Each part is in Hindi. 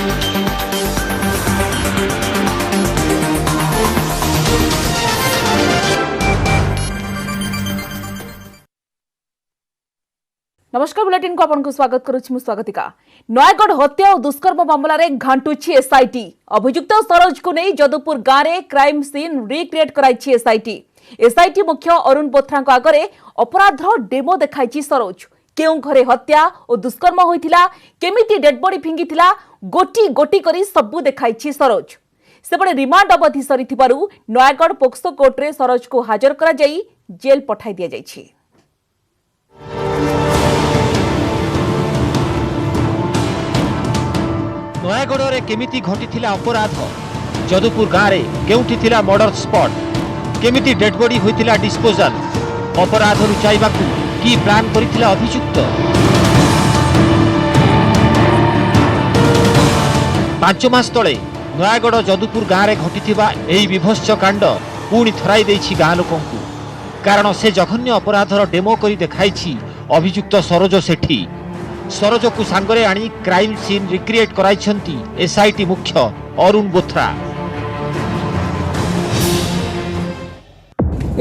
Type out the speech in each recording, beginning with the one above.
नमस्कार बुलेटिन को आपन को स्वागत करुछि मु स्वागतिका। नयागढ़ हत्या और दुष्कर्म मामला रे घांटुछि एसआईटी। अभियुक्त सरोज को नहीं जदुपुर गाँव रे क्राइम सीन रिक्रिएट कराइछि एसआईटी। एसआईटी मुख्य अरुण बोथ्रा आगे अपराधर डेमो देखाइछि सरोज। केउं घरे हत्या और दुष्कर्म होइथिला, केमिति डेड बॉडी फिंगिथिला, गोटी गोटी करी सबु देखाइछि सरोज। सेपटे रिमांड अवधि सरीथिबारु नयागढ़ पोक्सो कोर्ट रे सरोज को हाजर करा जाई जेल पठाई दिया जाइछि। नयागढ़ रे केमिति घटिथिला अपराध, जदुपुर गाँव रे केउठी थिला मर्डर स्पॉट, केमिति डेड बॉडी होइथिला डिस्पोजल, अपराध लुचाइबाकू की प्लान करिथिला अभियुक्त। 5 मास तले नयागढ़ जदुपुर गाँव रे घटिथिबा एही विभत्स कांड पुणी थराई देइछि गाँ लोकंकू। कारण से जघन्य अपराधर डेमो करी देखाइछि अभियुक्त सरोज सेठी। सरोज को सांगरे आनी क्राइम सीन रिक्रिएट कराइछंती एसआईटी मुख्य अरुण बोथ्रा।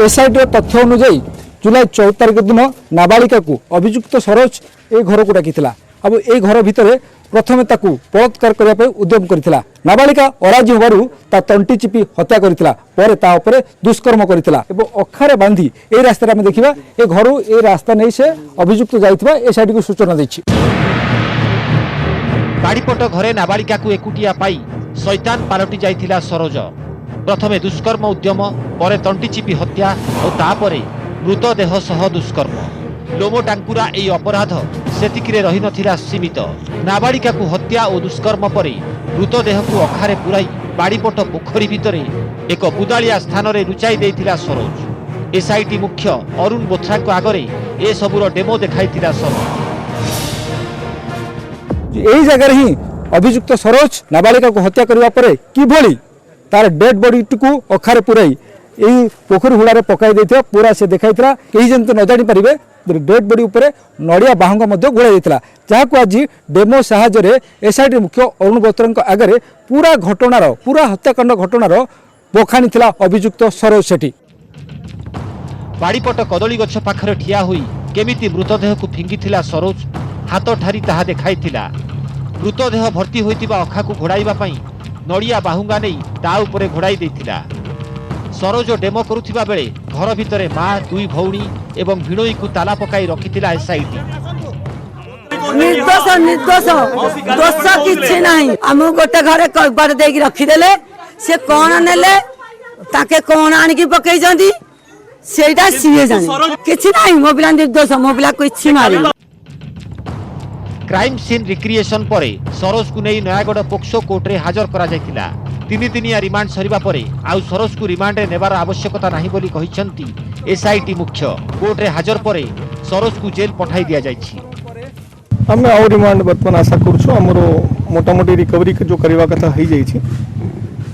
एसआईटी तथ्य अनुଯାयी जुलाई 14 तारिख दिन नाबालिका को अभियुक्त सरोज ए घर को डाकिथिला। अब ए घर भितर प्रथमे ताकू बलात्कार करबा पे उद्यम करथिला। नाबालिका अराजी होबारु ता तंटी चिपी हत्या करथिला, परे ता उपरे दुष्कर्म करथिला एवं अखारे बांधी ए रास्ता में देखिबा ए घरु ए रास्ता नै से अभियुक्त जाइथिबा एसआईटी को सूचना दैछि। बाड़ीपट घरे नाबालिका को एकुटिया पाई शैतान पालटी जाइथिला सरोज। प्रथमे दुष्कर्म उद्यम, परे तंटी चिपी हत्या और तापरे मृतदेह सह दुष्कर्म। लोमो टांकुरा एई अपराध सेतिकिरे रही नथिला सीमित। नाबालिका को हत्या और दुष्कर्म परे मृतदेह को अखारे पुराई बाड़ीपट पोखरी भितरे एक बुदालिया स्थान रे लुचाई देइथिला सरोज। एसआईटी मुख्य अरुण बोथ्रा को आगरे ए सबुर डेमो देखाइथिला सरोज। एही जगह ही अभियुक्त सरोज नाबालिका को हत्या करबा परे किभली तार डेड बॉडी को अखारे पुराई एही पोखरी हुड़ारे पकाई देथिला पूरा से देखाइथिला। केही जंत न जानि परिबे डेड बॉडी उपरे नड़िया बाहंग मध्य गोलाई देथिला, जहाँ को आज डेमो साहाय्य एसआईटी मुख्य अरुण बोथ्रा आगे पूरा घटनार पूरा हत्याकांड घटनार बखानी थिला अभियुक्त सरोज सेठी। बाड़ीपट कदली गछ पाखरे ठिया हुई केमिति मृतदेह को फिंगिथिला सरोज हाथ ठारी ताहा देखाइथिला। मृतदेह भर्ती होइतिबा अखा को घोड़ाइबा पई नड़िया बाहुंगा नहीं ता उपरे घोड़ाई देथिला। सरोज डेमो करुथिबा बेले घर भितरे मां, 2 भौणी एवं भिणोई को ताला पकाई रखिथिला एसआईटी। निर्दोष निर्दोष दोष किछि नाही। हम गोटे घरे कबाड़ देकी रखिदेले, से कोन नेले ताके कोन आनिकी पकई जंदी सेटा सीए जाने किछि नाही। मो पिला निर्दोष, मो पिला किछि मारि। क्राइम सीन रिक्रिएशन परे सरोज को नहीं नयागढ़ पोक्सो कोर्ट रे हाजर करा जायतिला। 3 दिनिया रिमांड सरीबा परे आउ सरोज को रिमांड रे नेबार आवश्यकता नाही बोली कहिसंती एसआईटी मुख्य। कोर्ट रे हाजर परे सरोज को जेल पठाई दिया जायछि। हमें आउ रिमांड वर्तमान आशा करूछु। हमरो मोटा मोटी रिकवरी जो करबा कथा होई जायछि,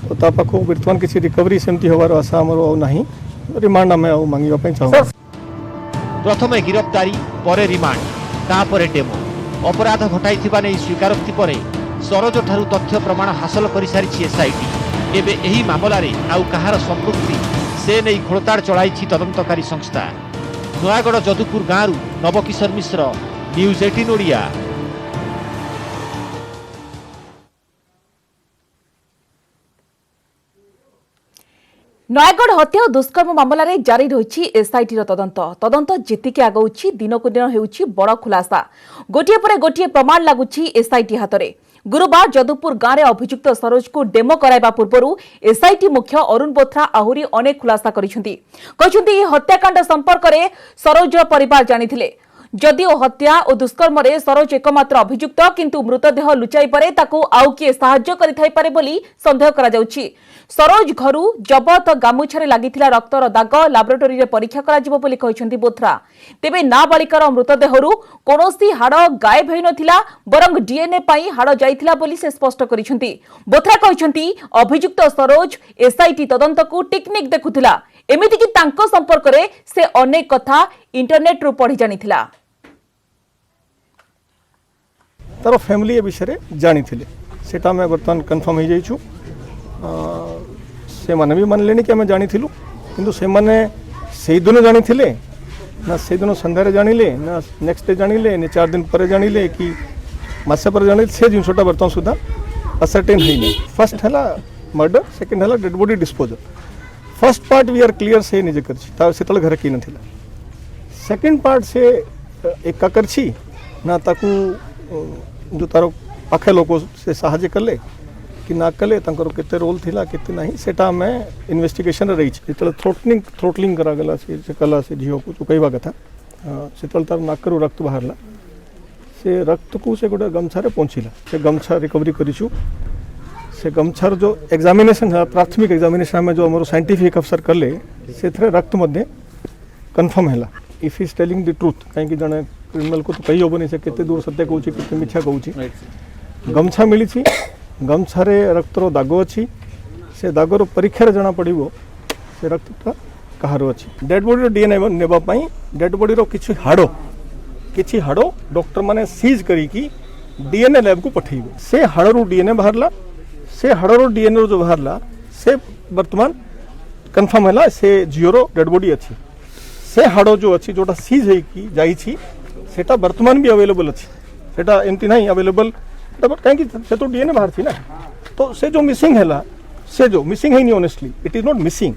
तो ता पाखो वर्तमान किछि रिकवरी सेमती होबार आशा हमरो नाही। रिमांड हमें आउ मांगिबा पई चाहू। प्रथमे गिरफ्तारी परे रिमांड तापरे डेमो। अपराध घटाइथिबा नै स्वीकारोक्ति परे सरोज ठारू तथ्य प्रमाण हासिल कर सारी एसआईटी। एबे एही मामला रे आउ कहार संपृक्ति से नै खोलताड़ चलाइछि तदंतकारी संस्था। नयागढ़ जदुपुर गाँव नवकिशोर मिश्र, न्यूज 18 ओडिया। नयागढ़ हत्या और दुष्कर्म मामला रे जारी रही एसआईटी तदंत जेतिके आगौछि दिनकु दिन हेउछि बड़ खुलासा। गोटिए परे गोटिए प्रमाण लागुछि एसआईटी हातरे। गुरुवार जदुपुर गाँव में अभियुक्त सरोज को डेमो कराइबा पूर्व एसआईटी मुख्य अरुण बोथ्रा आहुरी अनेक खुलासा करिसेंती। हत्याकांड संपर्क में सरोज परिवार जानिथिले। जदिओ हत्या और दुष्कर्म रे सरोज एकमात्र अभियुक्त, किंतु मृतदेह लुचाई पारे ताकू आउ किए साहाय्य करिथाइ पारे बोली संदेह करा जाउछि। सरोज घरु जबत गामुछारे लागिथिला रक्तर दाग लैबोरेटरी रे परीक्षा करा जिवो बोली कहिसेंती बोथ्रा। तेबे नाबालिकार मृतदेहरु कोनोसी हाड़ गायब होई नथिला, बरंग डीएनए पई हाड़ जाइथिला बोली से स्पष्ट करिसेंती। बोथ्रा कहिसेंती अभियुक्त सरोज एसआईटी तदंत को टेक्निक देखुथिला, एमिति कि तांको संपर्क रे से अनेक कथा इंटरनेट रु पढ़ी जानिथिला। तार फैमिली ए विषय जानी सेटा मैं बर्तमान कन्फर्म हो जाइछु से माने भी मानले कि आम जानी किंतु से माने से दिन जानी ना से दिन संध्यारे जानिले ना नेक्स्ट डे जानिले ना 4 दिन पर जानिले कि मासे पर जानिले से जिनसटा बर्तमान सुधा असर्टेन है नहीं। फर्स्ट है मर्डर, सेकेंड है dead body disposal. First part we are clear से निजे कर घर किए ना। सेकेंड पार्ट से एका कर ना ताकू जो तार पाखे लोक से साहाଯ୍य कले कि ना कले केते रोल थिला केते नहीं सेटा में इन्वेस्टिगेशन रही जो थ्रोटलिंग करागला से कला से झील को जो कहवा कथा से तार नाकरू रक्त बाहरला से रक्त को से गोटे गमछारे पहुँचला से गमछा रिकवरी करूँ से गमछार जो एग्जामिनेशन है प्राथमिक एग्जामिनेशन में जो आम साइंटिफिक अफसर कले से रक्त मध्य कन्फर्म है if is telling the truth कहीं जड़े क्रिमिनाल को तो कही हेनी से केते दूर सत्य कहूँ के मिछा कहूँ। गमछा मिली गमछारे रक्तर दाग अच्छी से दागर परीक्षार जना पड़ो से रक्तटा कहार अच्छी। डेड बॉडी डीएनए नेबाई डेड बॉडी किसी हाड़ डॉक्टर माने सीज करी डीएनए लैब को पठेबे से हाड़ू डीएनए बाहरला से हाड़ू डीएनए जो बाहरला से वर्तमान कन्फर्म है से झीओर डेड बॉडी अच्छी से हाड़ जो अच्छी जोटा सीज होटा वर्तमान भी अवेलेबल अच्छी सेटा एमती नहीं अवेलेबल कहीं से तो डीएनए बाहर थी ना तो से जो मिसिंग है से जो मिसिंग है नहीं honestly it is not missing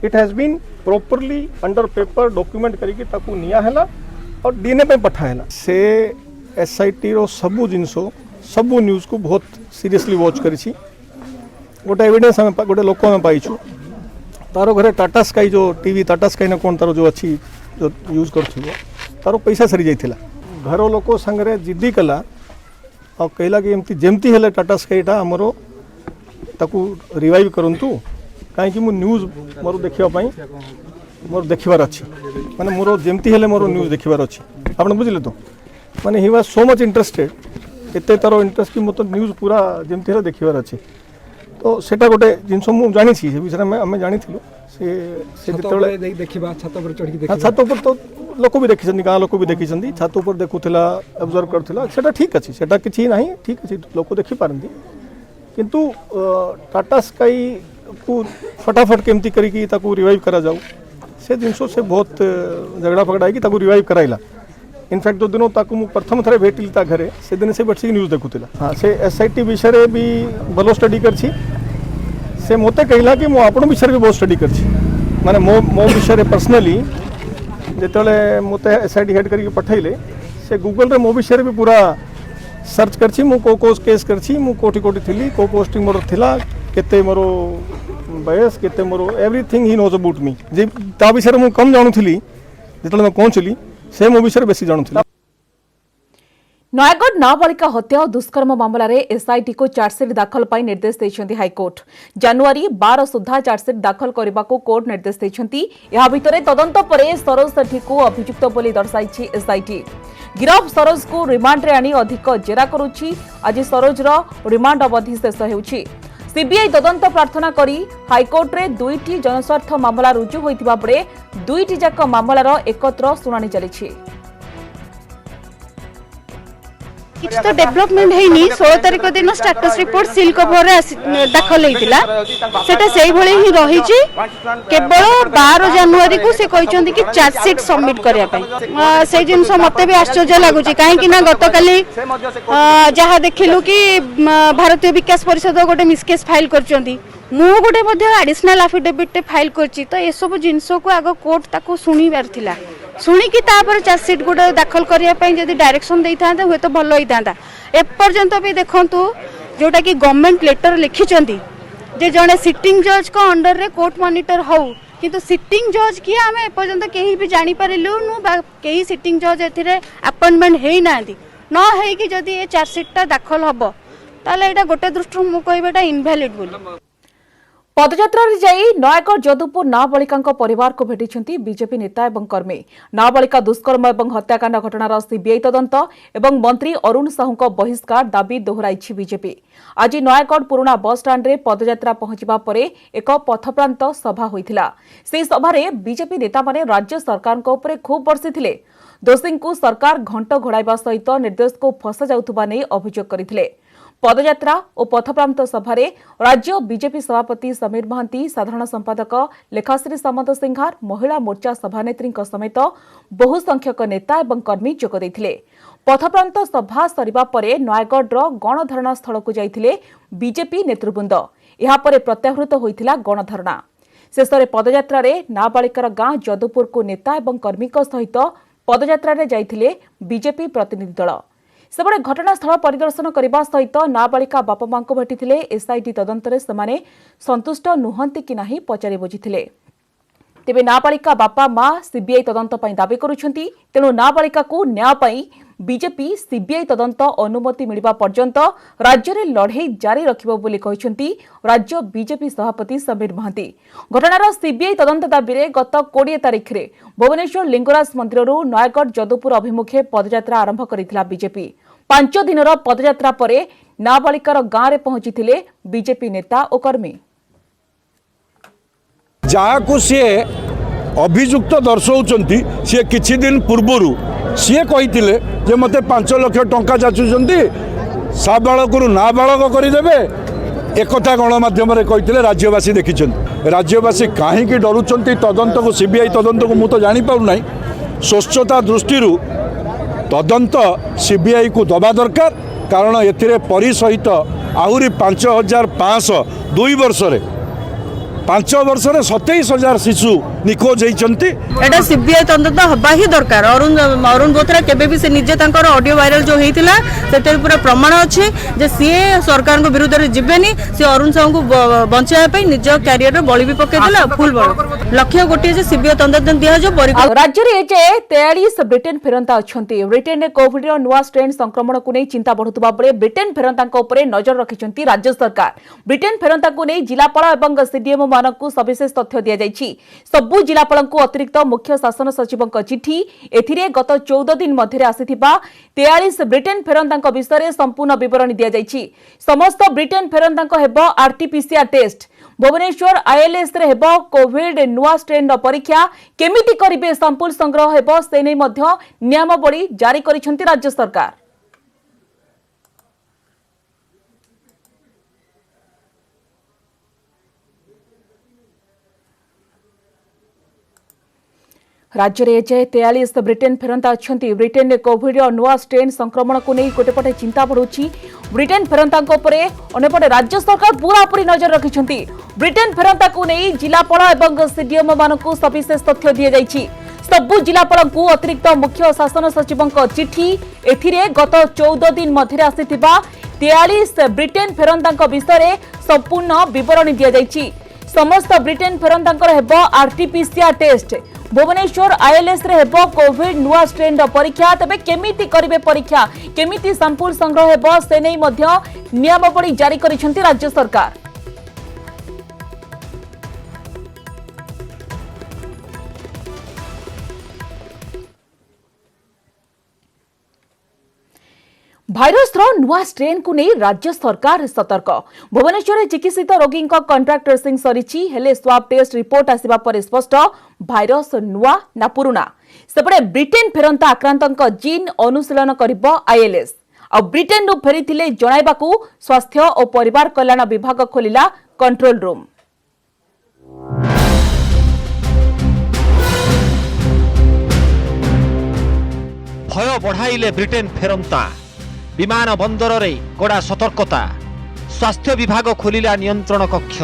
it has been properly under paper document करके ताकू निया है और डीएनए पे पठाएला से एसआईटी रो सबू जिनस सबू न्यूज को बहुत सीरियसली वॉच करी गोटे एविडेंस आम गोटे लोक आम पाइछु तार घरे टाटा स्काई जो टीवी टाटा स्काई ना कौन तार जो अच्छी जो यूज कर तार पैसा सरी जाइथिला घर लोक संगे जिद्दी कला और कहला कि एमती जेमती हेले टाटा स्काईटा आमर ताकू रिवाइव करंतु कहीं मु न्यूज मोर देखापी मोर देखबार अच्छी माने मोर जेमती हेले मोर न्यूज देखबार अच्छी आप बुझे तो माने he was so much interested एते तार इंटरेस्ट कि मतलब न्यूज पूरा जेमती हेले देखबार अच्छी तो सेटा गोटे जिनस मु जानी से विषय में आम जानी छत पर तो लोक भी देखी गाँ लोक भी देखी छत पर देखुला ऑब्जर्व करथिला सेटा ठीक अच्छी सेटा किसी ना ठीक अच्छी लोक देखी पारती किंतु टाटा स्काई को फटाफट केमती करी रिवाइव करा जाऊ से जिनस से बहुत झगड़ा फगड़ा है रिवाइव कराइला इनफैक्ट जो दिन ताकू प्रथम थरे भेटिली घरे से दिन से बैठ न्यूज देखुला। हाँ से एसआईटी विषय भी भल स्टडी कर से मते कहला कि मु आपण विषय भी बहुत स्टडी कर माने मो विषय पर्सनली जिते मते एसआईटी हेड करके पठैले से गूगल रे मो विषय भी पूरा सर्च करछि मु को केस करछि मु कोठी कोठी थिली को पोस्टिंग मोर थिला केते मोर बयस केते मोर everything he knows about me जे ता विषय मु कम जानुथिली जिते मैं पहुंचली से मो विषय बेसी जानुथिला। नयागढ़ नाबालिका हत्या और दुष्कर्म मामलें एसआईटी को चार्जसीट दाखल पर निर्देश देछंती हाईकोर्ट। जनवरी 12 सुधा चार्जसीट दाखल करने को कोर्ट निर्देश देछंती। या भितरे तदंत परे सरोज सेठी को अभियुक्त बोली दर्शाई एसआईटी। गिरफ सरोज को रिमांड रे आनी अधिक जेरा करुछि। आज सरोज रो रिमांड अवधि शेष हेउछि। सीबीआई तदंत प्रार्थना करी हाईकोर्ट रे 2टी जनस्वार्थ मामला रुजु होइतिबा बेले 2टी जाक मामलार एकत्र शुणाणी चलिछि। किछ तो डेवलपमेंट हैनी 16 तारिख दिन स्टेटस रिपोर्ट सिल कवर दाखल होइतिला सेटा सेही भली ही रहिछि। केवल 12 जनवरी को से कहिसंती कि चार्जशीट सबमिट करिया पई से जिनस मते भी आश्चर्य लागुछि काहे कि ना गतकाली जहा देखिलु कि भारतीय विकास परिषद गोटे मिसकेस फाइल करचंती मु गोटे मध्ये एडिशनल एफिडेविट फाइल करछि तो ए सब जिनस को आगो कोर्ट ताको सुनिबार थिला शुणिकी चार्जसीट गोटे दाखल करने जदि डायरेक्शन दे था हुए तो भल होता एपर्यंत भी देखु जोटा कि गवर्नमेंट लेटर लिखिं जे जड़े सिटिंग जज को अंडर रे कोर्ट मॉनिटर हो किंतु सिटिंग जज किए आम एपर्यंत कहीं भी जानीपारू कहीं सिटिंग जज अपॉइंटमेंट हो ना न हो जदि ये चार्जसीटा दाखल हम ताले गोटे दृष्टि मुझे कहबाटा इनभैलिड बोली। पदयात्रा जाई नयागढ़ जदुपुर नाबालिका परिवार को भेटिछंती बीजेपी नेता एवं कर्मी। नाबालिका दुष्कर्म एवं हत्याकांड घटनार सीबीआई तदंत एवं मंत्री अरुण साहू बहिष्कार दाबी दोहराई बीजेपी। आज नयागढ़ पुराना बस स्टाण्ड रे पदयात्रा पहुंचवा परे एक पथप्रांत सभा होइथिला। से सभारे बीजेपी नेता माने राज्य सरकार को उपरे खूब बर्षिथिले। दोषी को सरकार घंट घोड़ाइबा सहित निर्देश को फसा जाउथुबा नै अभियोग करथिले। पदयात्रा और पथप्रांत सभारे राज्य बीजेपी सभापति समीर महांती, साधारण संपादक लेखाश्री सामंत सिंघार, महिला मोर्चा सभानेत्री समेत बहु संख्यक नेता और कर्मी जोग देथिले। पथप्रांत सभा सरिबा परे नयागढ़ गणधारणा स्थल को जाइथिले बीजेपी नेतृवृंद। एहा परे प्रत्याहृत होइथिला गणधारणा। शेष में पदयात्रा नाबालिकार गां जदुपुर को नेता और कर्मी सहित पदयात्रा जाइथिले बीजेपी प्रतिनिधि दल। सेबड़े घटनास्थल परिदर्शन करने सहित नाबालिका बापा मां को भेटिथिले। एसआईटी तदंतरे सेमाने संतुष्ट नुहंती कि नाही पचारि बुझिथिले। तेबे नाबालिका बापा मां सीबीआई तदंत पई दाबी करुछंती। तेणु नाबालिका को न्याय पई बीजेपी सीबीआई तदंत अनुमति मिलिबा पर्यंत राज्य में लड़े जारी रखिबो बोली कहिसंती राज्य बीजेपी सभापति समीर महांती। घटनार सीबीआई तदंत दाबी रे गत 20 तारिख रे भुवनेश्वर लिंगराज मंदिर नयागढ़ जदुपुर अभिमुखे पदयात्रा आरंभ करिथिला बीजेपी। 5 दिनर पदयात्रा परे नाबालिकार गांव रे पहुंचीथिले बीजेपी नेता और कर्मी। जहाँ सी अभियुक्त दर्शाऊँच सी किछि दिन पूर्व सी कही जे मते 5 लाख टंका जाचुंट साबालक नाबालक करदे एक गणमाध्यम कही राज्यवासी देखी। राज्यवासी कहीं डरुंच तदंत को सीबीआई तदंत को मुझे जापारना। स्वच्छता दृष्टि तदंत सीबीआई को दबा दरकार, कारण ए परी सहित आहरी 5500 2 वर्ष 5 वर्ष 27,000 शिशु निखोज होती। एटा सीबीआई तदंत हवा ही दरकार। अरुण बोथरा केबे भी से निजे तांकर ऑडियो वायरल जो हेतिला सेते पूरा प्रमाण अछि जे सी सरकार को विरुद्ध रे जिबेनी। से अरुण साहू को बंचाया पे निज कैरियर रे बळी भी पके देला। फुल बळ लक्ष्य गोटे जे सीबीआई तदंत दिया जो राज्य रे जे 43 ब्रिटेन फेरंता अछंती। ब्रिटेन रे कोविड रो नुवा स्ट्रेन संक्रमण को नै चिंता बढ़ुतबा बळे ब्रिटेन फेरंताक ऊपर नजर रखिचंती राज्य सरकार। ब्रिटेन फेरंता को नै जिलापाल एवं सीडीएम मानकु सविशेष तथ्य दिया जायछि। सबु जिलापाल को अतिरिक्त मुख्य शासन सचिव चिठी एथिरे गत 14 दिन मध्य आसीथिबा 43 ब्रिटेन फेरंताक विषय संपूर्ण विवरण दिया जायछि। समस्त ब्रिटेन फेरंताक हेबो आरटीपीसीआर टेस्ट। भुवनेश्वर आईएलएस रे हेबो कोविड नुआ स्ट्रेन परीक्षा केमिति करिवे सैंपल संग्रह हेबो से नै मध्य नियमावली जारी करिसंती राज्य सरकार। राज्य में जे 43 ब्रिटेन फेरंता अछंती। ब्रिटेन में कोविड नुआ स्ट्रेन संक्रमण को नहीं गोटेपटे चिंता बढ़ुची। ब्रिटेन फेरंता अंपटे राज्य सरकार पूरापूरी नजर रखिछंती। ब्रिटेन फेरंता को नहीं जिलापाल एवं सीडीएम मानकु सविशेष तथ्य दिया जायछि। सबु जिलापाल को अतिरिक्त मुख्य शासन सचिव चिठी एथिरे गत 14 दिन मध्य आसीथिबा 43 ब्रिटेन फेरंता विषय संपूर्ण विवरण दिया जायछि। समस्त ब्रिटेन फेरंता हेबो आरटीपीसीआर टेस्ट। भुवनेश्वर आईएलएस रे हेबो कोविड नुआ स्ट्रेन परीक्षा। तबे केमिति करिवे परीक्षा केमिति सैंपल संग्रह हेबो से नै मध्य नियमावली जारी करिसंती राज्य सरकार। भाइरस नुआ स्ट्रेन को नहीं राज्य सरकार सतर्क। भुवनेश्वर चिकित्सित रोगी कंट्राक्ट ट्रेसिंग सरी हेले स्वाब टेस्ट रिपोर्ट आसिबा पर स्पष्ट भाइरस नुआ ना पुराना। सेपटे ब्रिटेन फेरंता आक्रांतक जीन अनुशीलन करिबो आईएलएस। आ ब्रिटेन रु फेरिथिले जणाइबाकू स्वास्थ्य और परिवार कल्याण विभाग खोलिला कंट्रोल रूम। भय बढ़ाइले ब्रिटेन फेरंता। विमान बंदर रे कड़ा सतर्कता। स्वास्थ्य विभाग खोलिला नियंत्रण कक्ष।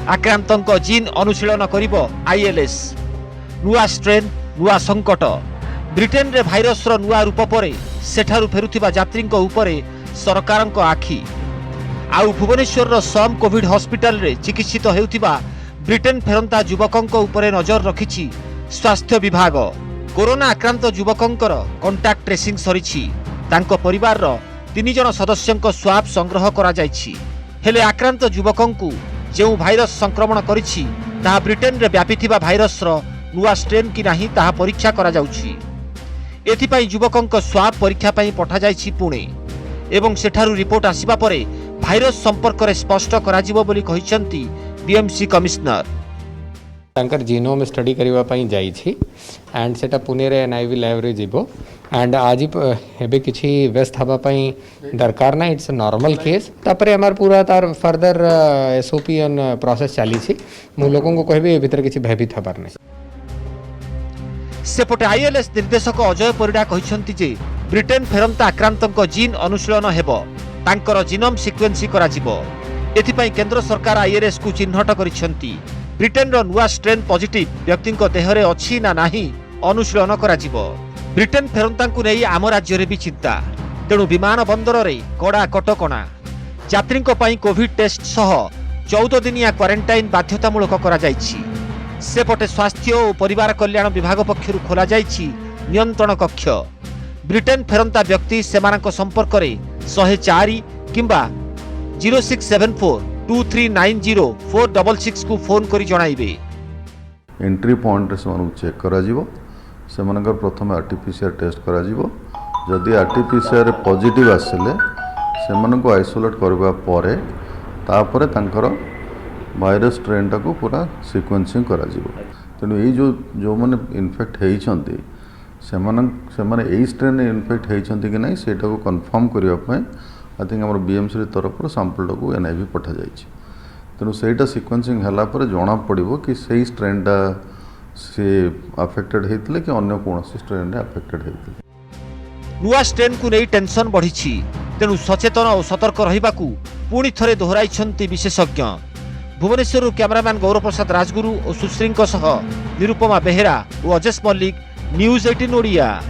आक्रांतक जीन अनुशीलन करिबो आईएलएस। नुआ स्ट्रेन नुआ संकट। ब्रिटेन रे भाइरस रो नुआ रूप परे सेठारु फेरुथिबा यात्रीक उपरे सरकारक आखि। आउ भुवनेश्वर रो सम कोविड हॉस्पिटल रे चिकित्सित हेउथिबा ब्रिटेन फेरंता युवकक उपरे नजर रखिछि स्वास्थ्य विभाग। कोरोना आक्रांत युवकंकर कांटेक्ट ट्रेसिंग सरिछि। तांको परिवार रो 3 जन सदस्यंक स्वाब संग्रह करा जायछि। हेले आक्रांत युवकंकु जेउ भाइरस संक्रमण करिछि ताहा ब्रिटेन रे व्यापिथिबा भाइरस रो नुआ स्ट्रेन कि नाही ताहा परीक्षा करा जाउछि। एथिपाई युवकंक स्वाब परीक्षा पई पठा जायछि पुणे एवं सेठारु रिपोर्ट आसिबा परे भाइरस संपर्क रे स्पष्ट करा जिवो बोली कहिसंती बीएमसी कमिश्नर। तांकर जीनोम स्टडी करबा पई जाई छी एंड सेटा पुणे रे एनआईवी लैब रे जीवो एंड आज एबे किछि व्यस्त हबा पई दरकार ना इट्स नॉर्मल केस तापर हमार पूरा तार फर्दर एसओपी ऑन प्रोसेस चली छी मु लोगों को कहबे ए भीतर किछि भयभीत हबार नै सेपटे आईएलएस निर्देशक अजय परिडा कहिसंती जे ब्रिटेन फेरंता आक्रांतक जीन अनुशीलन हेबो तांकर जीनोम सिक्वेन्सी करा जिवो एथिपई केंद्र सरकार आईएलएस को चिन्हट करिसंती ब्रिटेन रो नुवा स्ट्रेन पॉजिटिव व्यक्ति देहरे अछि ना नाही अनुशीलन करा जिवो ब्रिटेन फेरंता को नहीं आम राज्य रे भी चिंता तेणु विमान बंदर रे कड़ा कटकणा यात्री कोविड टेस्ट सह 14 दिनिया क्वारंटाइन बाध्यतामूलक करा जायछि सेपटे स्वास्थ्य और परिवार कल्याण विभाग पक्षरु खोला जायछि नियंत्रण कक्ष ब्रिटेन फेरंता व्यक्ति सेमानक संपर्क रे 104 किंबा 06742390 को फोन करी जणाइबे। एंट्री पॉइंट रे सेमानक चेक करा जिवो सेमानकर प्रथम आरटीपीसीआर टेस्ट करा जिवो जदि आरटीपीसीआर पॉजिटिव आसिले सेमानक आइसोलेट करबा परे तापरे तांकर भाइरस स्ट्रेन टाको पूरा सिक्वेन्सिंग करा जिवो तेणु ये जो माने इन्फेक्ट हेइछंती सेमाने एई स्ट्रेन इन्फेक्ट हेइछंती कि नहीं सेटा को कंफर्म करिया पय आई थिंक हमर बीएमसी तरफ सैंपल टाको एनआईवी पठा जायछि तेणु सेटा सिक्वेन्सिंग हला पर जणा पड़िबो कि सेई स्ट्रेन टा से अफेक्टेड हेइतले कि अन्य कोनोसी स्ट्रेन रे अफेक्टेड हेइतले नुआ स्ट्रेन को नहीं टेंशन बढ़ी तेणु सचेतन और सतर्क रहिबाकू पुणी थरे दोहराइछंती विशेषज्ञ। भुवनेश्वर कैमरामैन गौरव प्रसाद राजगुरु और सुश्री सह निरुपमा बेहेरा और अजेश मल्लिक न्यूज 18 ओडिया।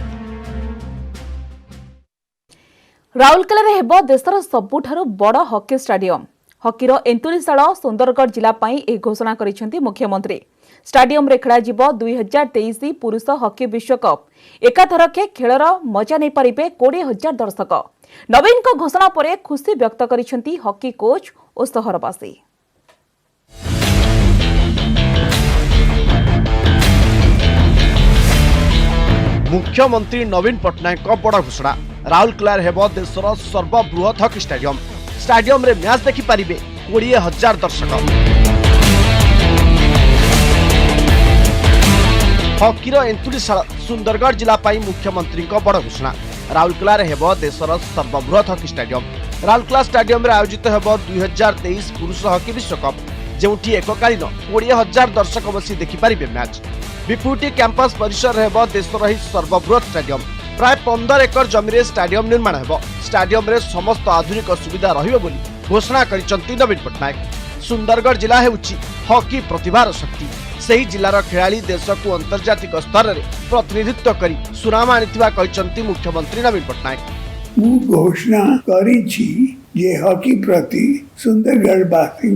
राउरकेला हेब देशर सबुठारु बड़ हॉकी स्टाडियम हॉकीर एंतुरीशाल सुंदरगढ़ जिला ए घोषणा करिसेंती मुख्यमंत्री। स्टाडियम रे खेला जिवो 2023 पुरुष हॉकी विश्वकप एकाथरके खेलर मजा नहीं पारिबे 20,000 दर्शक। नवीन को घोषणा पर खुशी व्यक्त करिसेंती हॉकी कोच और सहरवासी। मुख्यमंत्री नवीन पट्टनायक बड़ घोषणा राउरकेला हेब देशर सर्वबृहत हॉकी स्टाडियम स्टाडियम रे मैच देखि पारिबे 20,000 दर्शक। हॉकीर एंतुरीशाल सुंदरगढ़ जिला पाई मुख्यमंत्री बड़ घोषणा राउरकेला हेब देशर सर्वबृहत हॉकी स्टाडियम। राउरकेला स्टाडियम रे आयोजित हेब 2023 पुरुष हॉकी विश्वकप जेउठी एककालीन 20,000 दर्शक बसी देखि पारिबे मैच। विपुटी कैंपस परिसर हेब देशर ही सर्वबृहत स्टाडियम प्राय 15 एकर जमीन स्टाडियम निर्माण हेब। स्टाडियम रे समस्त आधुनिक सुविधा रहिबो बोली घोषणा करिसंती नवीन पट्टनायक। सुंदरगढ़ जिला हेउची हॉकी प्रतिभार शक्ति सही जिलार खेलाड़ी देश को अंतर्जातिक स्तर में प्रतिनिधित्व करी सुनाम आनिथिबा कहिसंती मुख्यमंत्री नवीन पट्टनायक। मु घोषणा करिछि जे हॉकी प्रति सुंदरगढ़वासी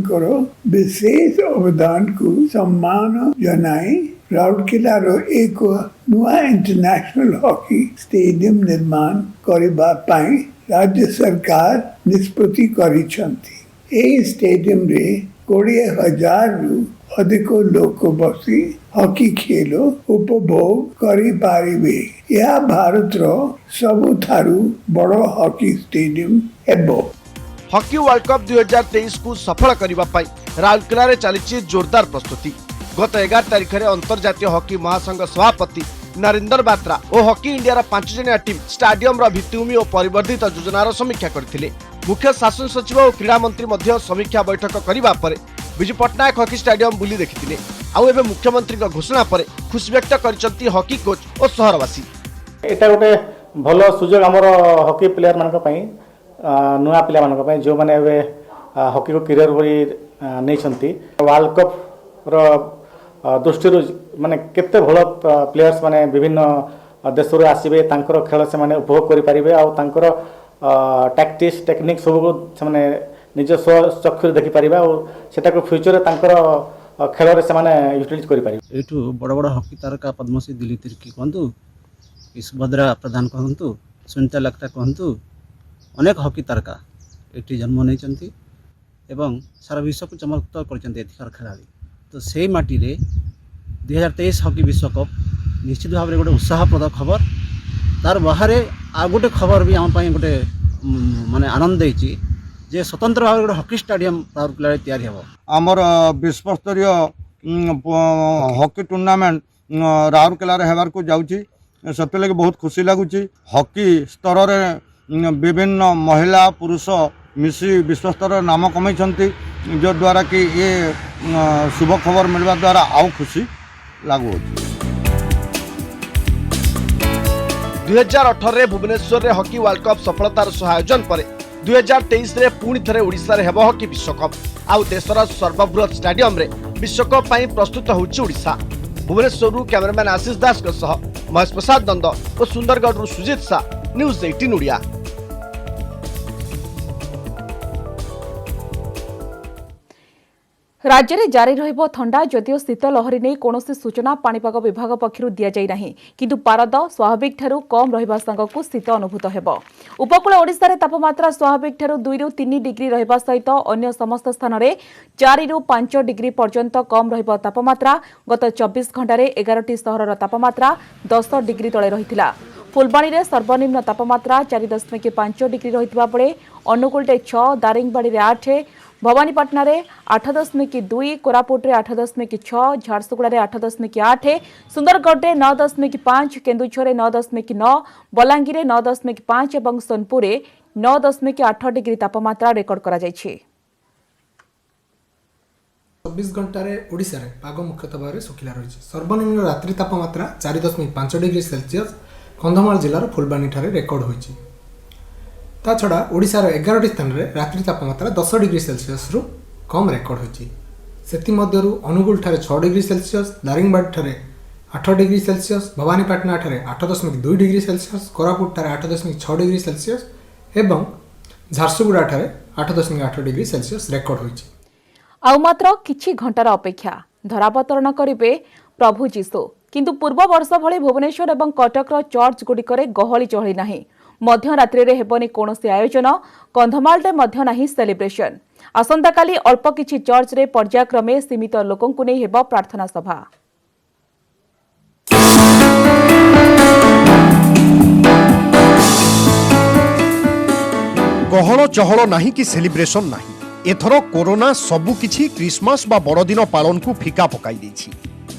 विशेष अवदान को सम्मान जनाई राउरकेलार एक नुआ इंटरनेशनल हॉकी स्टेडियम निर्माण करबा पई राज्य सरकार निष्पत्ति करिसंती। ए स्टेडियम रे 20,000 रु अधिक लोक बसी हॉकी खेल उपभोग करि पारिबे। यह भारत रो सबुठारु बड़ हॉकी स्टेडियम हेबो। हॉकी वर्ल्ड कप 2023 को सफल करबा पई राउरकेला रे चलिछि जोरदार प्रस्तुति। गत 11 तारिख में अंतर्जातीय हॉकी महासंघ सभापति नरेंद्र बात्रा और हॉकी इंडिया 5 जणिया टीम स्टाडियम भित्तिभूमि और परिवर्धित योजनार समीक्षा करथिले। मुख्य शासन सचिव और क्रीड़ा मंत्री मध्य समीक्षा बैठक करबा परे विजु पट्टनायक हॉकी स्टाडियम बुली देखिथिले। आउ एबे मुख्यमंत्री घोषणा पर खुशी व्यक्त करिसंती हॉकी कोच और सहरवासी। एटा गोटे भलो सुजोग हमर हॉकी प्लेयर मानक पई नुआ प्लेयर मानक पई जो माने एबे हॉकी को करियर होई नै छंती वर्ल्ड कप रो दृष्टि माने केते भलो प्लेयर्स माने विभिन्न देश रे आसीबे तांकर खेल से माने उपभोग करि परिबे आ तांकर टैक्टिक्स टेक्निक सब को से माने निज चक्षु देखि परिबा और सेटा को फ्यूचर रे तांकर खेल रे से माने यूटिलाइज करि परिबे। एठू बड़ बड़ हॉकी तारका पद्मश्री दिलीप तिर्की कहंतु सुभद्रा प्रधान कहंतु सुनीता लखटा कहंतु अनेक हॉकी तारका एठी जन्म नै चंती एवं सारा विश्व को चमत्कार करचंती एथिकार खेलाड़ी। तो से माटी रे 2023 हॉकी विश्वकप निश्चित भाव गोटे उत्साहप्रद खबर तार बाहर आ गोटे खबर भी आम गोटे माने आनंद देछि जे स्वतंत्र भाव गोटे हॉकी स्टाडियम राउरकेला तैयारी हेबो। आमर विश्वस्तरीय हॉकी टूर्नामेंट राउरकेला हेबार को जाउची से लगे बहुत खुशी लगुच। हॉकी स्तर में विभिन्न महिला पुरुष मिसी विश्व स्तर नाम कमाई जो द्वारा कि ये शुभ खबर मिलवा द्वारा आउ खुशी लागू। 2018 रे भुवनेश्वर रे हॉकी वर्ल्ड कप सफलतार सह आयोजन पर 2023 रे पुणी थरे ओडिशा रे हेबो हॉकी विश्वकप। आउ देशर सर्वबृहत स्टेडियम रे विश्वकप पई प्रस्तुत होउची ओडिशा। भुवनेश्वर कैमरामैन आशीष दास के सह महेश प्रसाद नंद और सुंदरगढ़ सुजित शाह, न्यूज 18 ओडिया। राज्य में जारी रहिबो ठंडा जदिओ शीत लहरी नहीं कौनसी सूचना पाणीपाग विभाग पक्षरु दिया जाई नाही, किंतु पारद स्वाभाविक ठारू कम रहिबा संगकु शीत अनुभूत हेबो। उपकूल ओडिशा रे तापमात्रा स्वाभाविक ठारू 2 रु 3 डिग्री रहिबा सहित अन्य समस्त स्थान रे 4 रु 5 डिग्री पर्यंत कम रहिबो। तापमात्रा गत 24 घंटा रे 11टी सहरर तापमात्रा 10 डिग्री तले रहिथिला। फुलबाणी रे सर्वनिम्न तापमात्रा 4.5 डिग्री रहितबा बेले अनुगुल रे 6, दारिंगबाड़ी रे 8, भवानीपाटना रे 8.2, कोरापुट रे 8.6, झारसुगुड़ा रे 8.8, सुंदरगढ़ रे 9.5, केन्दुझर रे 9.9, बलांगीर रे 9.5 एवं सोनपुर रे 9.8 डिग्री तापमात्रा रेकर्ड करा जायछि। 24 घंटा रे ओडिशा रे पाग मुख्यतः भाव सुखिला रही। सर्वनिम्न रात्रि तापमात्रा 4.5 डिग्री सेल्सियस कंधमाल जिलार फुलबाणी ठारे रेकर्ड होइछि। ता छड़ा ओडिशार 11टी स्थान रे रात्रि तापमात्रा 10 डिग्री सेल्सियस रु कम रेकर्ड होइछि। सेति मध्यरु अनुगुल ठारे 6 डिग्री सेल्सियस, दारिंगबाड़ी ठारे 8 डिग्री सेल्सियस, भवानीपाटना ठारे 8.2 डिग्री सेल्सियस, कोरापुट ठारे 8.6 डिग्री सेल्सियस एवं झारसुगुड़ा ठारे 8.8 डिग्री सेल्सियस रेकर्ड होइछि। आउ मात्र किछि घंटार अपेक्षा धरावतरण करिवे प्रभु जीशु, किंतु पूर्व वर्ष भली भुवनेश्वर एवं कटकर चर्च गुड़िकरे गहली चहली नाही। मध्यरात्रि रे हेबनी कोनोसी आयोजन, कंधमाल रे मध्य नाही सेलिब्रेशन। आसंता काली अल्प किछि चर्च रे पर्यायक्रमे सीमित लोकंकु नै हेबो प्रार्थना सभा। गहल चहल नाही कि सेलिब्रेशन नाही। एथर कोरोना सबु किछि क्रिसमस बा बड़दिन पालन को फिका पकाई देछि।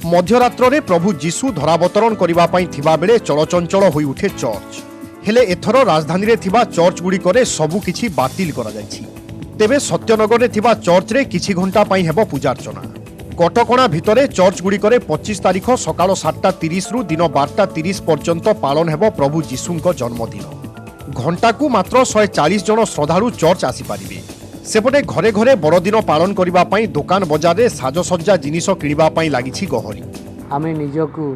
मध्यरात्र रे प्रभु जीशु धरावतरण करिबा पई थिबा बेले चलचंचल होई उठे चर्च। हेले एथर राजधानी रे थिबा चर्च गुड़िकरे सबु किछि बातिल करा जायछि। तेबे सत्यनगर रे थिबा चर्च रे किछि घंटा पई हेबो पूजार्चना। कटकणा भितरे चर्च गुड़िकरे 25 तारिख सकाळ 7:30 रु दिन 12:30 पर्यंत पालन हेबो प्रभु जीशुंको जन्मदिन। घंटा को मात्र 140 जन श्रद्धालु चर्च आसी पारिबे। सेपटे घरे घरे बड़दिन पालन करिबा पई दुकान बजार रे साजसज्जा जिनिस किनिबा पई लागिछि गहरी। आमे निजकु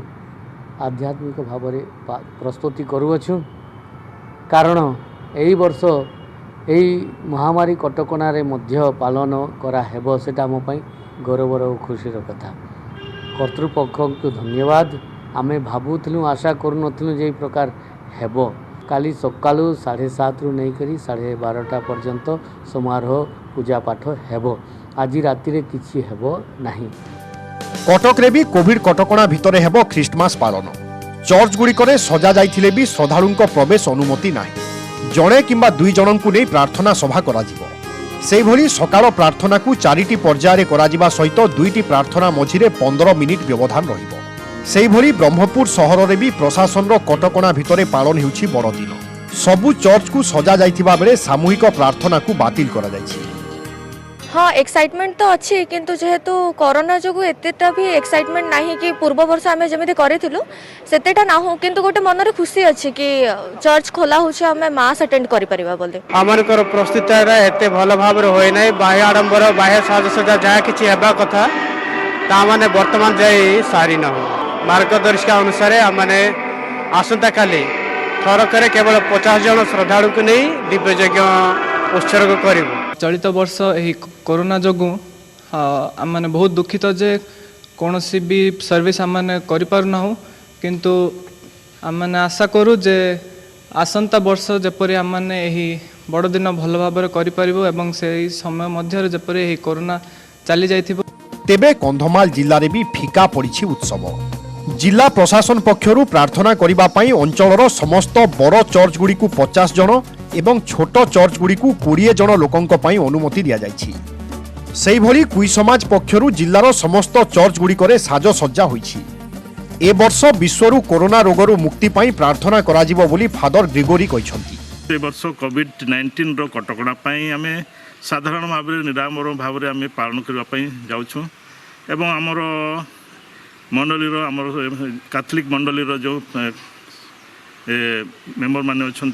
आध्यात्मिक भाव रे प्रस्तुति करूछु, कारण एई वर्ष एई महामारी कटकणा रे मध्य पालन करा हेबो। सेटा मो पई गौरवर और खुशीर कथा। कर्तृपक्ष को धन्यवाद। आमे भाबुथलु आशा करूनथलु जे प्रकार हेबो। काली सकालू 7:30 रु नहीं करी 12:30 पर्यंत समारोह पूजा पाठ हेबो। आज राति रे किछि हेबो नाही। कटक रे भी कोविड कटकणा भितरे हेबो ख्रीष्टमास पालन। चर्च गुड़िकरे सजा जाइथिले भी श्रद्धालुंको प्रवेश अनुमति नाही। जणे किंबा 2 जनंकु नै प्रार्थना सभा करा जिवो। सेहि भली सकाळ प्रार्थना को 4टी पर्याय रे करा जिबा सहित 2टी प्रार्थना मझिरे 15 मिनिट व्यवधान रहिबो। सेहि भली ब्रह्मपुर सहर रे भी प्रशासन रो कटकणा भितरे पालन हेउछि बड़दिन। सबु चर्च को सजा जाइथिबा बेले सामूहिक प्रार्थना को बातिल करा जाइछि। हाँ, एक्साइटमेंट तो अच्छी, किंतु जेहेतु कोरोना जो एतेटा भी एक्साइटमेंट नहीं कि पूर्व वर्ष आम जमी करूँ सेतेटा ना हो, किंतु गोटे मन रे खुशी अच्छी कि चर्च खोला होछि आमे मास अटेंड करि परिबा बोले। हमर प्रस्तुति एते भल भाव रे होय नै। बाह्य आडंबर बाह्य साजसज्जा जहाँ किछि हेबा कथा ता माने वर्तमान जाई सारी न हो। मार्गदर्शिका अनुसार आमने आसंता काली थरकरे केवल 50 जन श्रद्धालु को नहीं दिव्ययज्ञ उत्सर्ग करिबो। चलित वर्ष यही कोरोना जोगु आम बहुत दुखित जे कौन भी सर्विस आम कर पारना, किंतु आम आशा करूँ जे आसंता वर्ष जपरी आम यही बड़दिन भल भाव कर से समय मध्य जपरी यही कोरोना चली जाइथिबो। तेबे कंधमाल जिल्ला रे भी फिका पड़िछि उत्सव। जिला प्रशासन पक्षरु प्रार्थना करिबा पई अंचलर समस्त बड़ चर्च गुड़ी को 50 जन एवं छोट चर्च गुड़ी को 20 जन लोकंक पई अनुमति दिया जाइछि। सेहिभଳି कुई समाज पक्षरु जिल्लार समस्त चर्च गुड़िकरे साजसज्जा होईछि। ए वर्ष विश्वरु कोरोना रोगरु मुक्ति पाई प्रार्थना कराजिबो बोली फादर ग्रिगोरी कहिसंती। ए वर्ष कोविड-19 रो कटकणा पाई आमे साधारण भाव में निरामर भाव में आम पालन करने जाऊँ एवं आमर मंडली आमर कैथोलिक मंडली जो मेम्बर मैंने अच्छा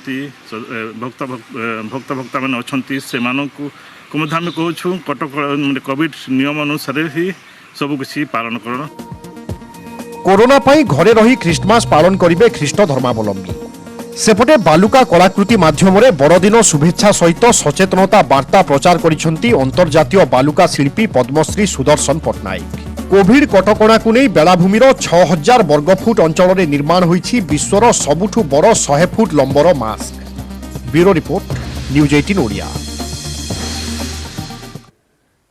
भक्ता मैंने अच्छा से आम कहूँ कटक कोविड नियम अनुसार ही सबकिछि पालन कर। कोरोना पाई घरे रही क्रिसमस पालन करिवे ख्रीष्ट धर्मावलंबी। सेपटे बालुका कलाकृति माध्यम बड़दिन शुभेच्छा सहित सचेतनता वार्ता प्रचार करिसेंती अंतर्जातीय बालुका शिल्पी पद्मश्री सुदर्शन पट्टनायक। कोविड कटकणा को नहीं बेलाभूमिर 6000 वर्गफुट अंचल में निर्माण होईछि विश्वर सबुठु बड़ 100 foot lumbar mask. Bureau report news 18 Odia.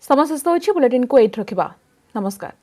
समस्त बुलेटिन को एट रखिबा। नमस्कार।